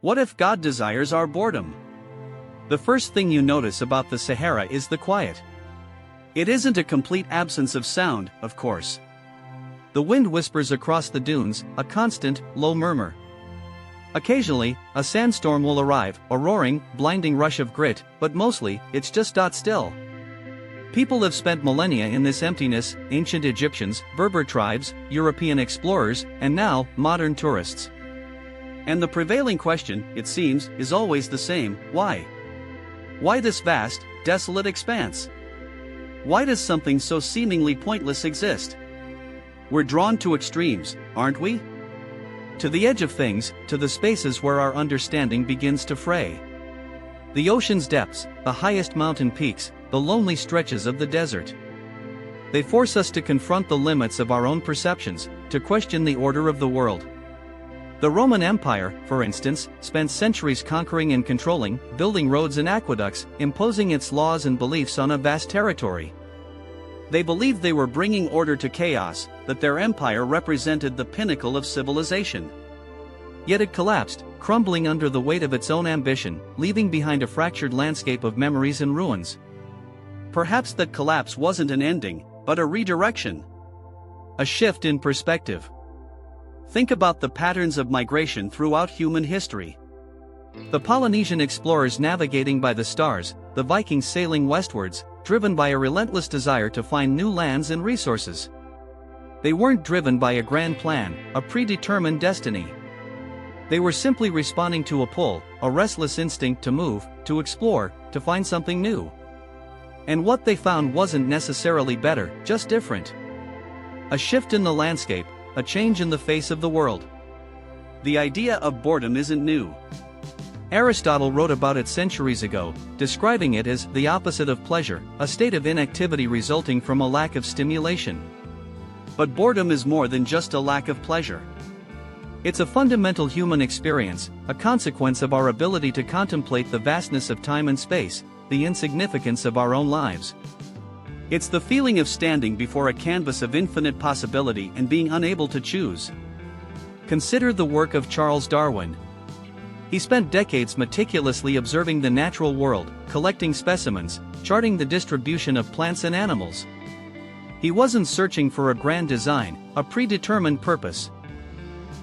What if God desires our boredom? The first thing you notice about the Sahara is the quiet. It isn't a complete absence of sound, of course. The wind whispers across the dunes, a constant, low murmur. Occasionally, a sandstorm will arrive, a roaring, blinding rush of grit, but mostly, it's just still. People have spent millennia in this emptiness: ancient Egyptians, Berber tribes, European explorers, and now, modern tourists. And the prevailing question, it seems, is always the same: why? Why this vast, desolate expanse? Why does something so seemingly pointless exist? We're drawn to extremes, aren't we? To the edge of things, to the spaces where our understanding begins to fray. The ocean's depths, the highest mountain peaks, the lonely stretches of the desert. They force us to confront the limits of our own perceptions, to question the order of the world. The Roman Empire, for instance, spent centuries conquering and controlling, building roads and aqueducts, imposing its laws and beliefs on a vast territory. They believed they were bringing order to chaos, that their empire represented the pinnacle of civilization. Yet it collapsed, crumbling under the weight of its own ambition, leaving behind a fractured landscape of memories and ruins. Perhaps that collapse wasn't an ending, but a redirection. A shift in perspective. Think about the patterns of migration throughout human history. The Polynesian explorers navigating by the stars, the Vikings sailing westwards, driven by a relentless desire to find new lands and resources. They weren't driven by a grand plan, a predetermined destiny. They were simply responding to a pull, a restless instinct to move, to explore, to find something new. And what they found wasn't necessarily better, just different. A shift in the landscape, a change in the face of the world. The idea of boredom isn't new. Aristotle wrote about it centuries ago, describing it as the opposite of pleasure, a state of inactivity resulting from a lack of stimulation. But boredom is more than just a lack of pleasure. It's a fundamental human experience, a consequence of our ability to contemplate the vastness of time and space, the insignificance of our own lives. It's the feeling of standing before a canvas of infinite possibility and being unable to choose. Consider the work of Charles Darwin. He spent decades meticulously observing the natural world, collecting specimens, charting the distribution of plants and animals. He wasn't searching for a grand design, a predetermined purpose.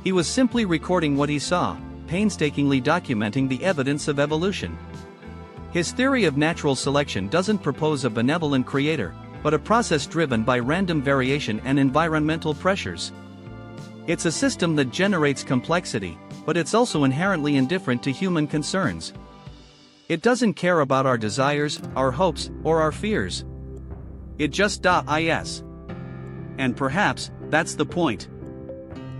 He was simply recording what he saw, painstakingly documenting the evidence of evolution. His theory of natural selection doesn't propose a benevolent creator, but a process driven by random variation and environmental pressures. It's a system that generates complexity, but it's also inherently indifferent to human concerns. It doesn't care about our desires, our hopes, or our fears. It just is. And perhaps, that's the point.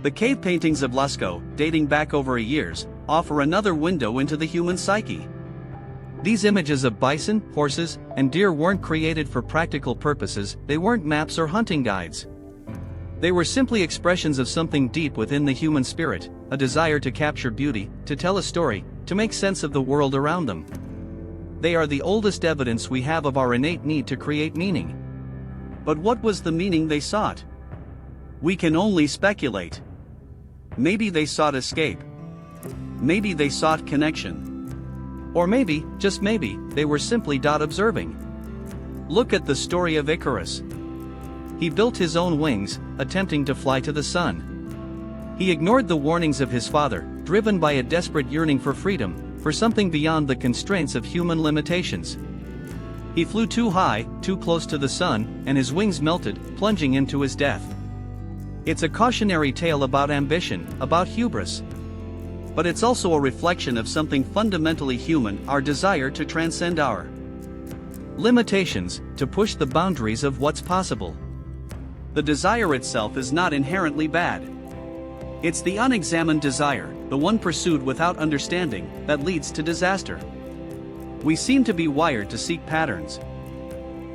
The cave paintings of Lascaux, dating back over years, offer another window into the human psyche. These images of bison, horses, and deer weren't created for practical purposes, they weren't maps or hunting guides. They were simply expressions of something deep within the human spirit, a desire to capture beauty, to tell a story, to make sense of the world around them. They are the oldest evidence we have of our innate need to create meaning. But what was the meaning they sought? We can only speculate. Maybe they sought escape. Maybe they sought connection. Or maybe, just maybe, they were simply observing. Look at the story of Icarus. He built his own wings, attempting to fly to the sun. He ignored the warnings of his father, driven by a desperate yearning for freedom, for something beyond the constraints of human limitations. He flew too high, too close to the sun, and his wings melted, plunging into his death. It's a cautionary tale about ambition, about hubris. But it's also a reflection of something fundamentally human, our desire to transcend our limitations, to push the boundaries of what's possible. The desire itself is not inherently bad. It's the unexamined desire, the one pursued without understanding, that leads to disaster. We seem to be wired to seek patterns.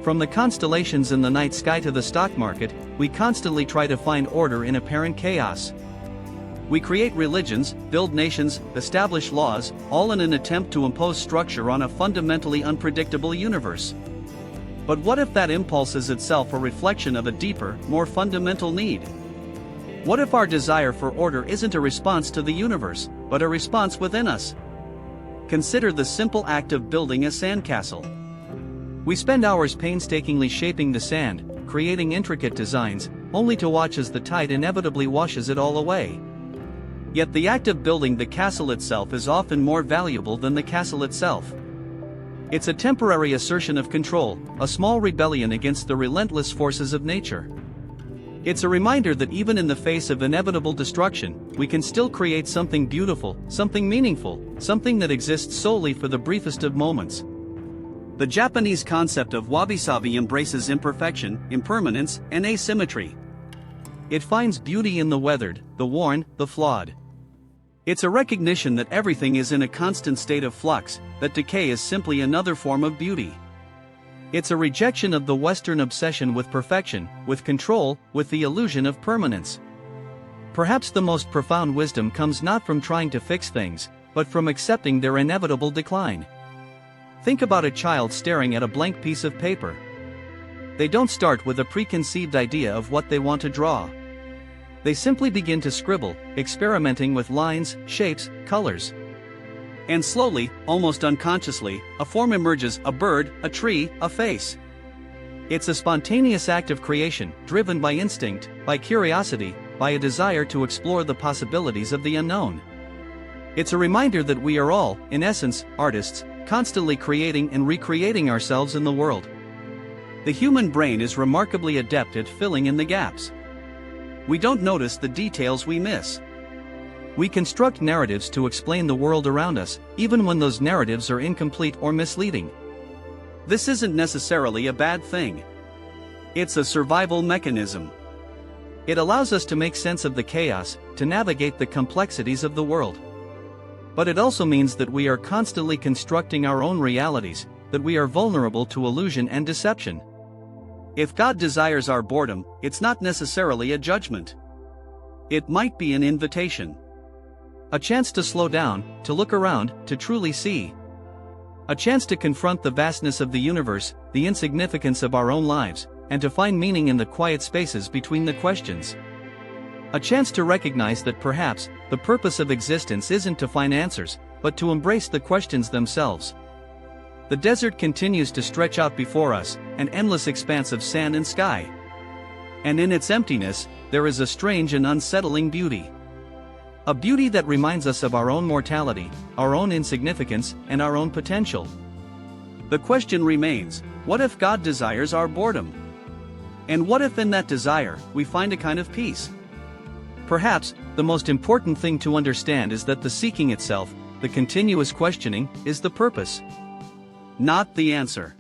From the constellations in the night sky to the stock market, we constantly try to find order in apparent chaos. We create religions, build nations, establish laws, all in an attempt to impose structure on a fundamentally unpredictable universe. But what if that impulse is itself a reflection of a deeper, more fundamental need? What if our desire for order isn't a response to the universe, but but a response within us. Consider the simple act of building a sandcastle. We spend hours painstakingly shaping the sand, creating intricate designs, only to watch as the tide inevitably washes it all away. Yet the act of building the castle itself is often more valuable than the castle itself. It's a temporary assertion of control, a small rebellion against the relentless forces of nature. It's a reminder that even in the face of inevitable destruction, we can still create something beautiful, something meaningful, something that exists solely for the briefest of moments. The Japanese concept of wabi-sabi embraces imperfection, impermanence, and asymmetry. It finds beauty in the weathered, the worn, the flawed. It's a recognition that everything is in a constant state of flux, that decay is simply another form of beauty. It's a rejection of the Western obsession with perfection, with control, with the illusion of permanence. Perhaps the most profound wisdom comes not from trying to fix things, but from accepting their inevitable decline. Think about a child staring at a blank piece of paper. They don't start with a preconceived idea of what they want to draw. They simply begin to scribble, experimenting with lines, shapes, colors. And slowly, almost unconsciously, a form emerges: a bird, a tree, a face. It's a spontaneous act of creation, driven by instinct, by curiosity, by a desire to explore the possibilities of the unknown. It's a reminder that we are all, in essence, artists, constantly creating and recreating ourselves in the world. The human brain is remarkably adept at filling in the gaps. We don't notice the details we miss. We construct narratives to explain the world around us, even when those narratives are incomplete or misleading. This isn't necessarily a bad thing. It's a survival mechanism. It allows us to make sense of the chaos, to navigate the complexities of the world. But it also means that we are constantly constructing our own realities, that we are vulnerable to illusion and deception. If God desires our boredom, it's not necessarily a judgment. It might be an invitation. A chance to slow down, to look around, to truly see. A chance to confront the vastness of the universe, the insignificance of our own lives, and to find meaning in the quiet spaces between the questions. A chance to recognize that perhaps, the purpose of existence isn't to find answers, but to embrace the questions themselves. The desert continues to stretch out before us, an endless expanse of sand and sky. And in its emptiness, there is a strange and unsettling beauty. A beauty that reminds us of our own mortality, our own insignificance, and our own potential. The question remains, what if God desires our boredom? And what if in that desire, we find a kind of peace? Perhaps, the most important thing to understand is that the seeking itself, the continuous questioning, is the purpose, not the answer.